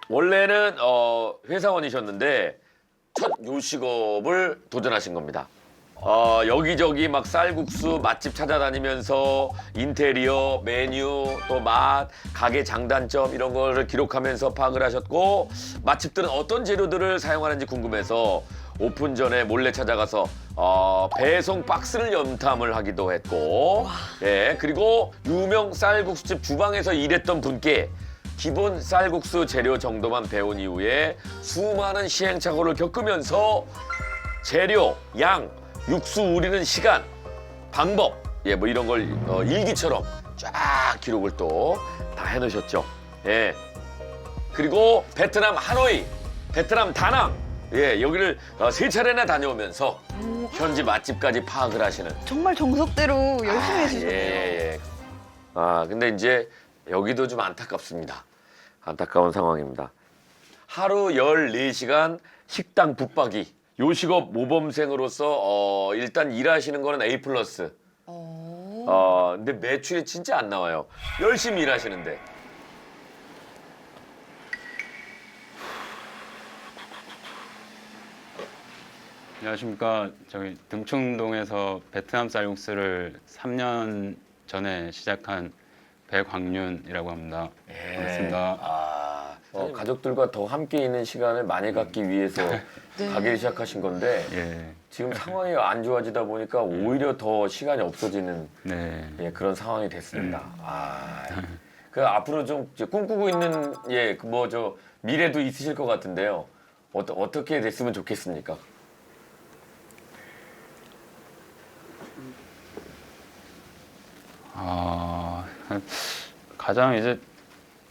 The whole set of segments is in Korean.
원래는 회사원이셨는데 첫 요식업을 도전하신 겁니다. 여기저기 막 쌀국수 맛집 찾아다니면서 인테리어, 메뉴, 또 맛, 가게 장단점 이런 거를 기록하면서 파악을 하셨고 맛집들은 어떤 재료들을 사용하는지 궁금해서 오픈 전에 몰래 찾아가서 배송 박스를 염탐을 하기도 했고 예, 그리고 유명 쌀국수집 주방에서 일했던 분께 기본 쌀국수 재료 정도만 배운 이후에 수많은 시행착오를 겪으면서 재료, 양, 육수 우리는 시간, 방법, 예, 뭐 이런 걸 일기처럼 쫙 기록을 또 다 해놓으셨죠. 예. 그리고 베트남 하노이, 베트남 다낭, 예, 여기를 세 차례나 다녀오면서 현지 맛집까지 파악을 하시는. 정말 정석대로 열심히 해주셨네요. 예. 근데 이제 여기도 좀 안타깝습니다. 안타까운 상황입니다. 하루 14시간 식당 붙박이. 요식업 모범생으로서 일단 일하시는 거는 A+. 근데 매출이 진짜 안 나와요. 열심히 일하시는데. 안녕하십니까. 저기 등촌동에서 베트남 쌀국수를 3년 전에 시작한 배광윤이라고 합니다. 반갑습니다. 가족들과 더 함께 있는 시간을 많이 갖기 위해서 가게를 시작하신 건데 예, 지금 상황이 안 좋아지다 보니까 오히려 더 시간이 없어지는 네. 예, 그런 상황이 됐습니다. 그 앞으로 좀 이제 꿈꾸고 있는 뭐 저 미래도 있으실 것 같은데요. 어떻게 됐으면 좋겠습니까? 가장 이제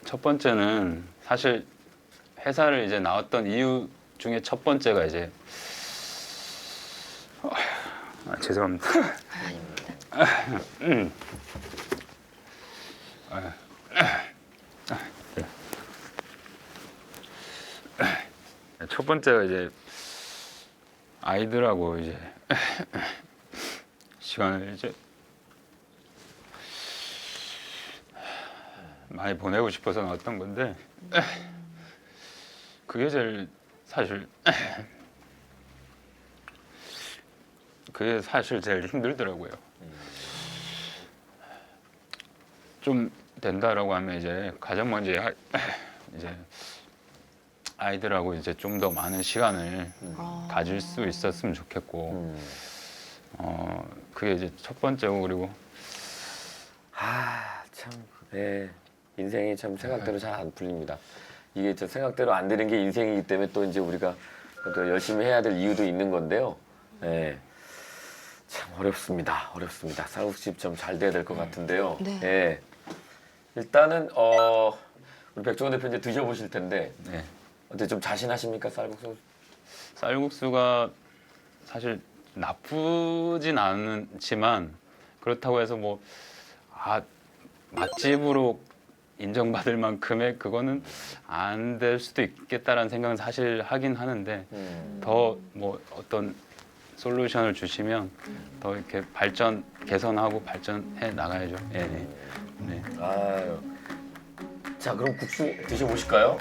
첫 번째는 사실 회사를 이제 나왔던 이유 중에 첫 번째가 이제 죄송합니다. 첫 번째가 이제 아이들하고 이제 시간을 이제 많이 보내고 싶어서 나왔던 건데 그게 제일 사실 그게 사실 제일 힘들더라고요. 좀 된다라고 하면 이제 가장 먼저 이제 아이들하고 이제 좀 더 많은 시간을 가질 수 있었으면 좋겠고 그게 이제 첫 번째고 그리고 참, 예, 인생이 참 생각대로 잘 안 풀립니다. 이게 저 생각대로 안 되는 게 인생이기 때문에 또 이제 우리가 또 열심히 해야 될 이유도 있는 건데요. 예, 참 어렵습니다. 어렵습니다. 쌀국수집 좀 잘 돼야 될 것 같은데요. 네. 예, 일단은 우리 백종원 대표 이제 드셔보실 텐데 네. 어때 좀 자신하십니까 쌀국수? 쌀국수가 사실 나쁘진 않지만 그렇다고 해서 뭐 맛집으로 인정받을 만큼의 그거는 안 될 수도 있겠다라는 생각은 사실 하긴 하는데 더 뭐 어떤 솔루션을 주시면 더 이렇게 개선하고 발전해 나가야죠. 예, 네. 네. 아유, 자 그럼 국수 드셔보실까요?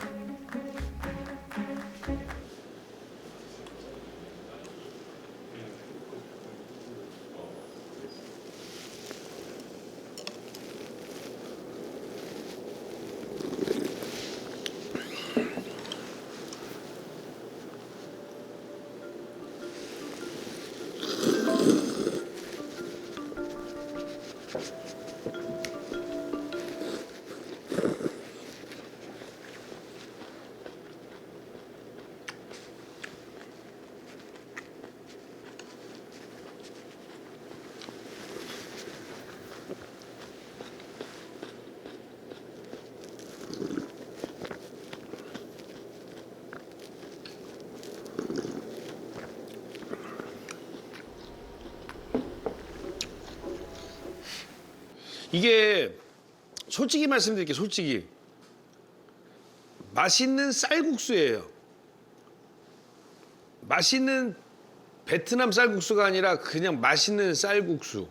이게 솔직히 말씀드릴게요. 솔직히 맛있는 쌀국수예요. 맛있는 베트남 쌀국수가 아니라 그냥 맛있는 쌀국수.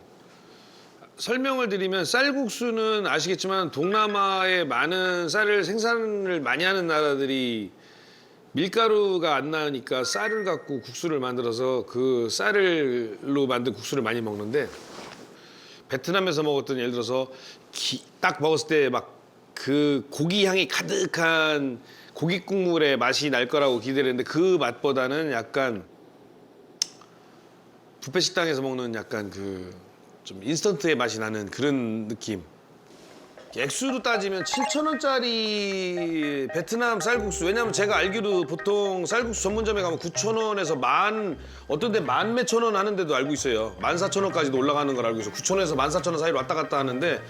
설명을 드리면 쌀국수는 아시겠지만 동남아의 많은 쌀을 생산을 많이 하는 나라들이 밀가루가 안 나니까 쌀을 갖고 국수를 만들어서 그 쌀로 만든 국수를 많이 먹는데 베트남에서 먹었던 예를 들어서 딱 먹었을 때 막 그 고기 향이 가득한 고기 국물의 맛이 날 거라고 기대를 했는데 그 맛보다는 약간 뷔페 식당에서 먹는 약간 그 좀 인스턴트의 맛이 나는 그런 느낌. 액수로 따지면 7,000원짜리 베트남 쌀국수. 왜냐면 제가 알기로 보통 쌀국수 전문점에 가면 9,000원에서 어떤 데 만 몇천 원 하는 데도 알고 있어요. 14,000원까지도 올라가는 걸 알고 있어요. 9,000원에서 14,000원 사이로 왔다 갔다 하는데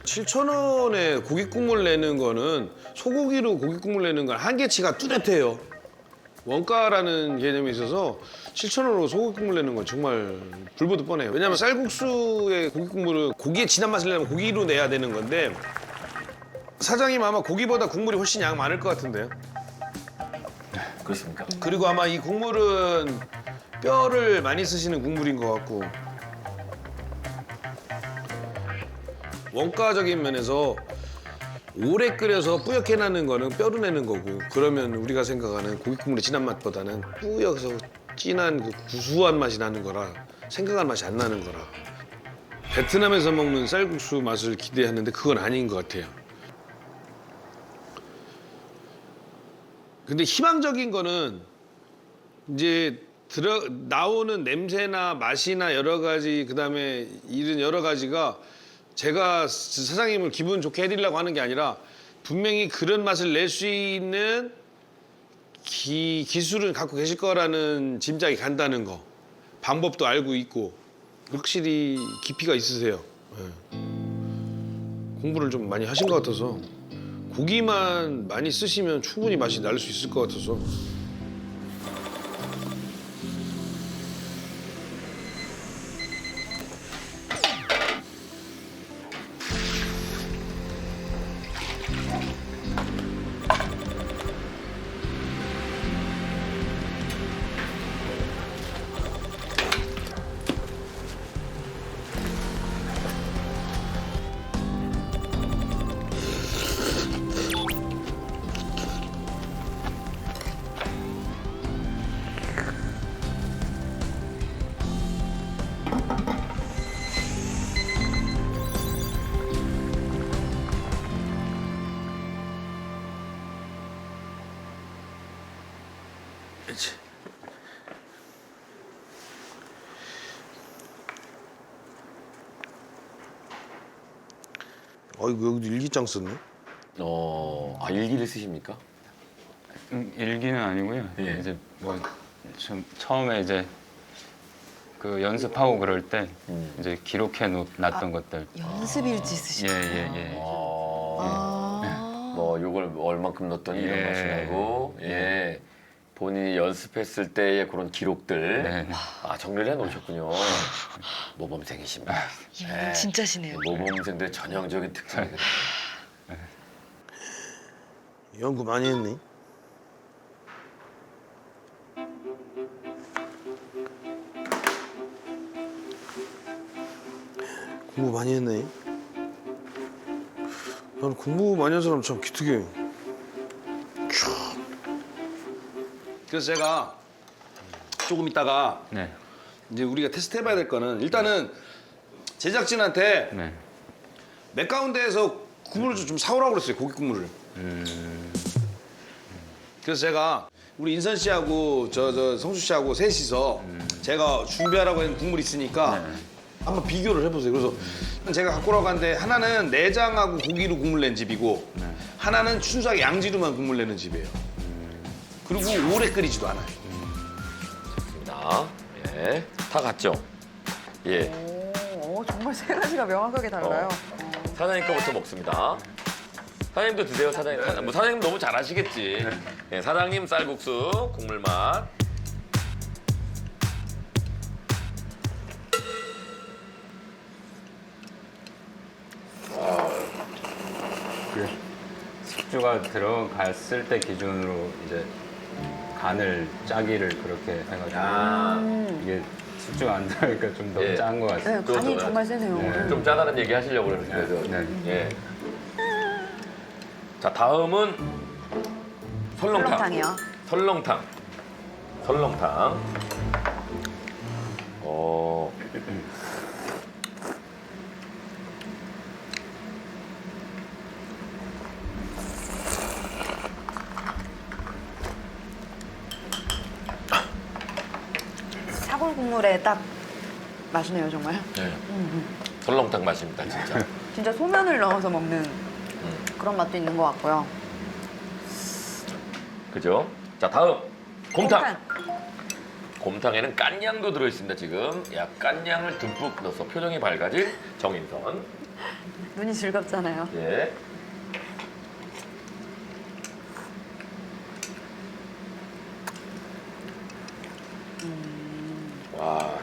7,000원에 고기 국물 내는 거는 소고기로 고기 국물 내는 건 한계치가 뚜렷해요. 원가라는 개념이 있어서 7,000원으로 소고기 국물 내는 건 정말 불보듯 뻔해요. 왜냐면 쌀국수의 고기 국물은 고기의 진한 맛을 내려면 고기로 내야 되는 건데 사장님 아마 고기보다 국물이 훨씬 양 많을 것 같은데요. 그렇습니까? 그리고 아마 이 국물은 뼈를 많이 쓰시는 국물인 것 같고 원가적인 면에서 오래 끓여서 뿌옇게 나는 거는 뼈로 내는 거고 그러면 우리가 생각하는 고기 국물의 진한 맛보다는 뿌옇서 진한 그 구수한 맛이 나는 거라 생각한 맛이 안 나는 거라 베트남에서 먹는 쌀국수 맛을 기대했는데 그건 아닌 것 같아요. 근데 희망적인 거는 이제 나오는 냄새나 맛이나 여러 가지 그다음에 이런 여러 가지가 제가 사장님을 기분 좋게 해드리려고 하는 게 아니라 분명히 그런 맛을 낼 수 있는 기술을 갖고 계실 거라는 짐작이 간다는 거. 방법도 알고 있고 확실히 깊이가 있으세요. 네. 공부를 좀 많이 하신 것 같아서 고기만 많이 쓰시면 충분히 맛이 날 수 있을 것 같아서 여기도 일기장 썼네. 일기를 쓰십니까? 일기는 아니고요. 예. 이제 뭐 좀 처음에 이제 그 연습하고 그럴 때 이제 기록해 놨던 것들. 연습일지 쓰시고. 예예예. 뭐 요걸 얼만큼 넣었더니 이런 예. 맛이 나고 예. 본인이 연습했을 때의 그런 기록들 네. 정리를 해놓으셨군요. 모범생이십니다. 이분은 진짜시네요. 모범생들의 전형적인 특징이거든요. 연구 많이 했니? 공부 많이 했네. 난 공부 많이 한 사람 참 기특해. 그래서 제가 조금 있다가 네. 이제 우리가 테스트 해봐야 될 거는 일단은 제작진한테 네. 맥가운데에서 국물을 좀 사오라고 그랬어요. 고기 국물을. 그래서 제가 우리 인선 씨하고 저 성수 씨하고 셋이서 제가 준비하라고 했는 국물이 있으니까 한번 비교를 해보세요. 그래서 제가 갖고 오라고 하는데 하나는 내장하고 고기로 국물 낸 집이고 하나는 순수하게 양지로만 국물 내는 집이에요. 그리고 오래 끓이지도 않아요. 예. 다 같죠? 예. 정말 세 가지가 명확하게 달라요. 사장님 거부터 먹습니다. 사장님도 드세요, 사장님. 뭐 사장님 너무 잘하시겠지. 예, 사장님 쌀국수 국물 맛. 숙주가 들어갔을 때 기준으로 이제 간을 짜기를 그렇게 해가지고 이게 숙주가 안 들어가니까 좀 너무 예. 짠 것 같아요. 네, 간이 정말 세네요. 네. 좀 짜다는 얘기 하시려고 그러는 거죠. 네. 예. 자, 다음은 설렁탕. 설렁탕이요. 설렁탕. 설렁탕. 사골 국물에 딱 맛이네요, 정말. 네. 설렁탕 맛입니다, 진짜. 진짜 소면을 넣어서 먹는 그런 맛도 있는 것 같고요. 그죠? 자, 다음 곰탕. 곰탕에는 깐양도 들어있습니다, 지금. 야, 깐양을 듬뿍 넣어서 표정이 밝아진 정인선. 눈이 즐겁잖아요. 예. 와.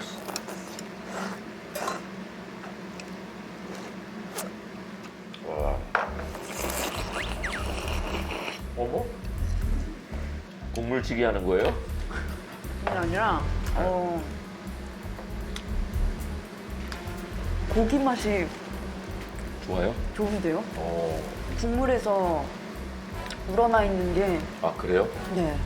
와. 어머? 국물찌개 하는 거예요? 그게 아니라 고기 맛이 좋아요? 좋은데요? 어. 국물에서 우러나 있는 게 아, 그래요? 네.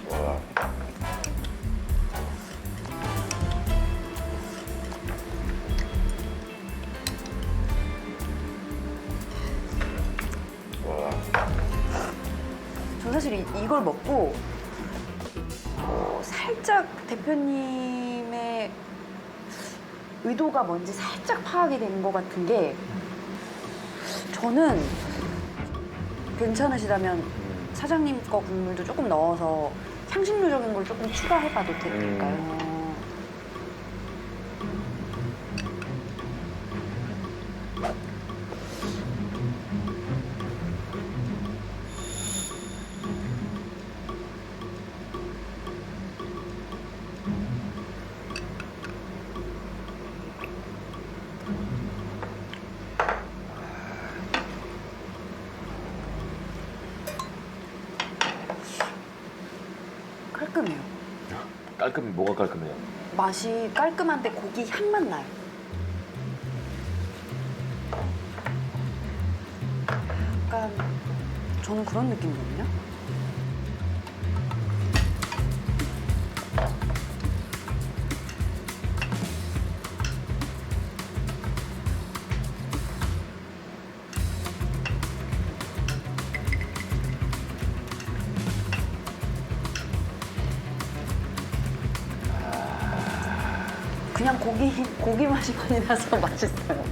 와. 와. 저 사실 이걸 먹고 살짝 대표님의 의도가 뭔지 살짝 파악이 된 것 같은 게 저는 괜찮으시다면 사장님 거 국물도 조금 넣어서 향신료적인 걸 조금 추가해봐도 될까요? 깔끔해요. 깔끔해. 뭐가 깔끔해요? 맛이 깔끔한데 고기 향만 나요. 약간 저는 그런 느낌이거든요. 그냥 고기 맛이 많이 나서 맛있어요.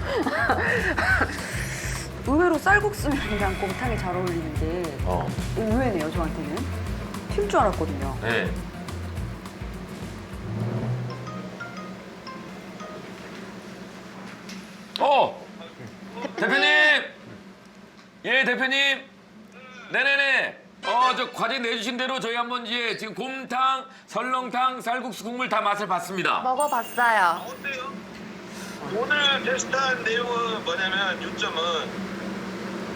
의외로 쌀국수면이랑 곰탕이 잘 어울리는 게 의외네요, 저한테는. 튈 줄 알았거든요. 네. 대표님! 예, 대표님! 네네네! 저 과제 내주신 대로 저희 한번 이제 지금 곰탕, 설렁탕, 쌀국수 국물 다 맛을 봤습니다. 먹어봤어요. 어때요? 오늘 테스트한 내용은 뭐냐면 요점은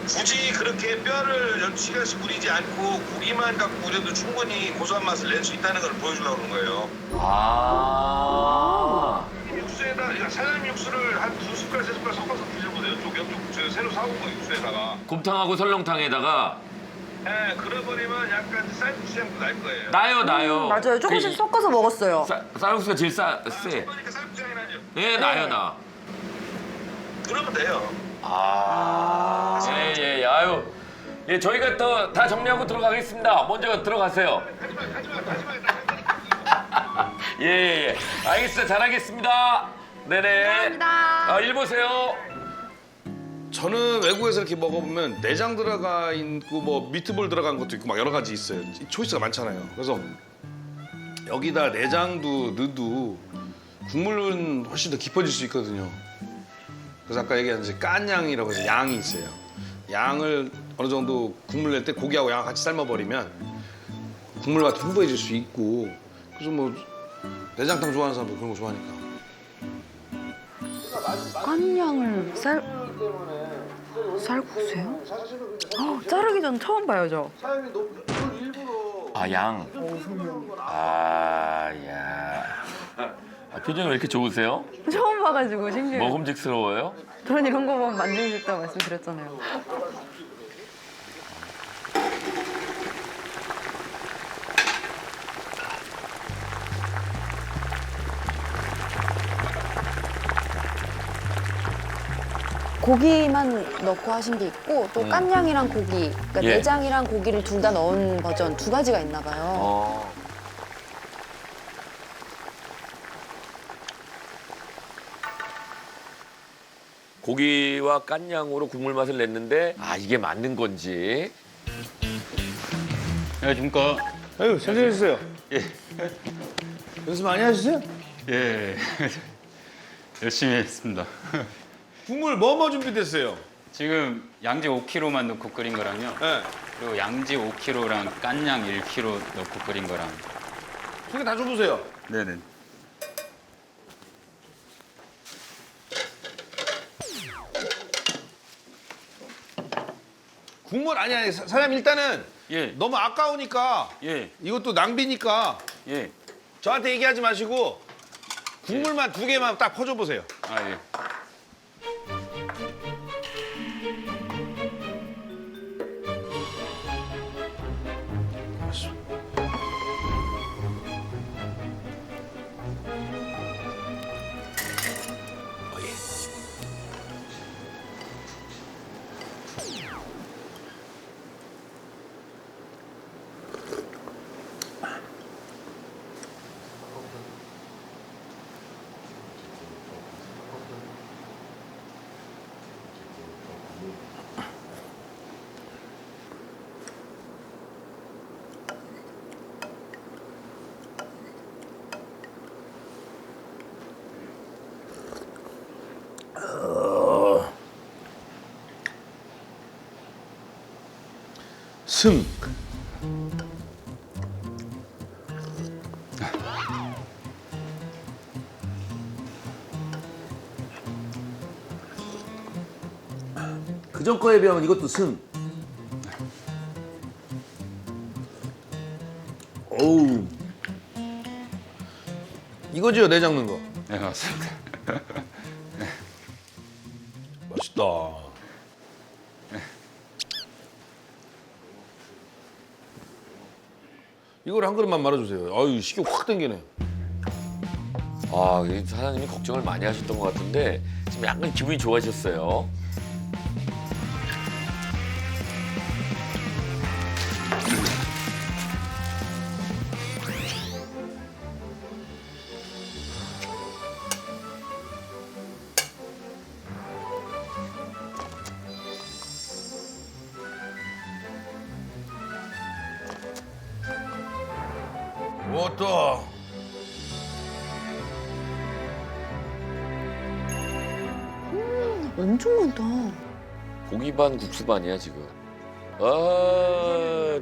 굳이 그렇게 뼈를 12시간씩 우리지 않고 고기만 갖고 우려도 충분히 고소한 맛을 낼 수 있다는 걸 보여주려고 그런 거예요. 아. 육수에다 사장님 육수를 한 2숟갈, 3숟갈 섞어서 드셔보세요. 옆쪽 저 새로 사온 거 육수에다가. 곰탕하고 설렁탕에다가 예, 그래버리면 약간 쌀국수 향도 날 거예요. 나요. 맞아요. 조금씩 그 섞어서 먹었어요. 쌀국수가 제일 세. 그러니까 쌀국수 향이 나죠. 예, 나요. 그러면 돼요. 예. 아유. 예, 저희가 또 다 정리하고 들어가겠습니다. 먼저 들어가세요. 예. 알겠습니다. 잘하겠습니다. 네네. 감사합니다. 일 보세요. 저는 외국에서 이렇게 먹어보면 내장 들어가 있고 뭐 미트볼 들어간 것도 있고 막 여러 가지 있어요. 초이스가 많잖아요. 그래서 여기다 내장도 넣어도 국물은 훨씬 더 깊어질 수 있거든요. 그래서 아까 얘기한 이제 깐양이라고 해서 양이 있어요. 양을 어느 정도 국물 낼 때 고기하고 양을 같이 삶아버리면 국물 맛도 풍부해질 수 있고 그래서 뭐 내장탕 좋아하는 사람들 그런 거 좋아하니까. 깐냥을 쌀국수요? 자르기 전 처음 봐요, 저. 아, 양. 아, 야. 아, 표정이 왜 이렇게 좋으세요? 처음 봐가지고 신기해요. 먹음직스러워요? 저는 이런 거 보면 만들고 싶다고 말씀드렸잖아요. 고기만 넣고 하신 게 있고 또 깐냥이랑 고기, 그러니까 예. 내장이랑 고기를 둘 다 넣은 버전 두 가지가 있나 봐요. 어. 고기와 깐양으로 국물 맛을 냈는데 아 이게 맞는 건지. 안녕하십니까. 아유, 천천히 해주세요. 예. 연습 많이 하셨어요? 예. 열심히 했습니다. 국물 뭐 준비됐어요? 지금 양지 5kg만 넣고 끓인 거랑요. 네. 그리고 양지 5kg랑 깐양 1kg 넣고 끓인 거랑. 3개 다 줘보세요. 네네. 국물 아니 사장님 일단은 예. 너무 아까우니까 예. 이것도 낭비니까 예. 저한테 얘기하지 마시고 국물만 2개만 딱 퍼줘 보세요. 아 예. 승. 그전 거에 비하면 이것도 승. 어우. 이거지요, 내장 넣은 거. 네 맞습니다. 맛있다. 이걸 한 그릇만 말아주세요. 아유, 식욕 확 땡기네. 아, 이 사장님이 걱정을 많이 하셨던 것 같은데 지금 약간 기분이 좋아지셨어요. 왔다. 엄청 많다. 고기 반 국수 반이야 지금. 아,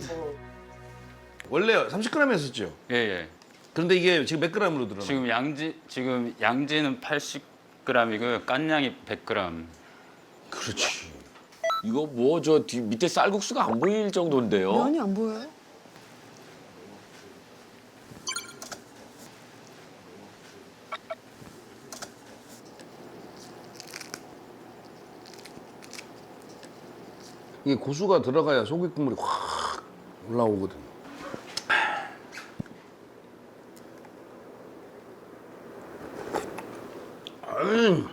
원래 30g 했었죠? 예 예. 그런데 이게 지금 몇 g으로 들어나? 지금 양지는 80g이고요. 깐양이 100g. 그렇지. 이거 뭐 저 밑에 쌀국수가 안 보일 정도인데요. 면이 안 보여요? 이게 고수가 들어가야 소고기 국물이 확 올라오거든. 아유.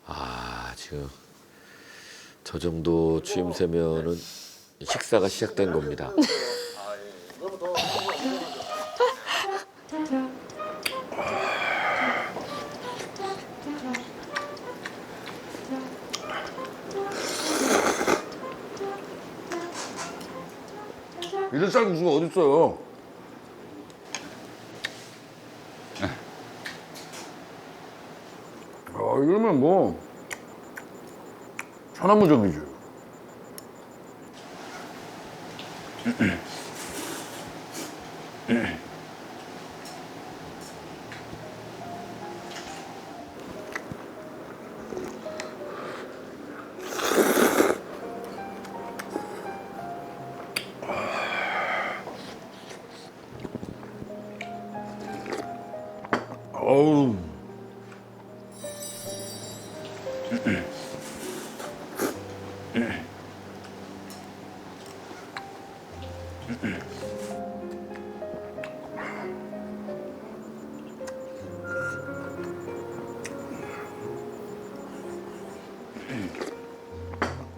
아, 지금 저 정도 추임새면은 식사가 시작된 겁니다. 이런 쌀국수가 어딨어요? 이러면 뭐 천하무적이죠. 어우.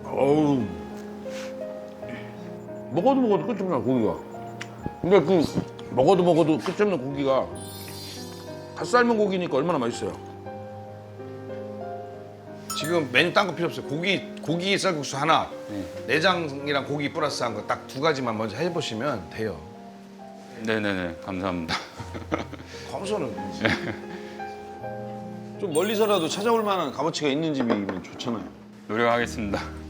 어우. 먹어도 끝이 없나 고기가. 근데 그 먹어도 끝이 없는 고기가 갓 삶은 고기니까 얼마나 맛있어요. 지금 메뉴 딴 거 필요 없어요. 고기 쌀국수 하나, 내장이랑 고기 플러스한 거 딱 두 가지만 먼저 해보시면 돼요. 네네네, 감사합니다. 검소는 좀 멀리서라도 찾아올 만한 값어치가 있는 집이면 좋잖아요. 노력하겠습니다.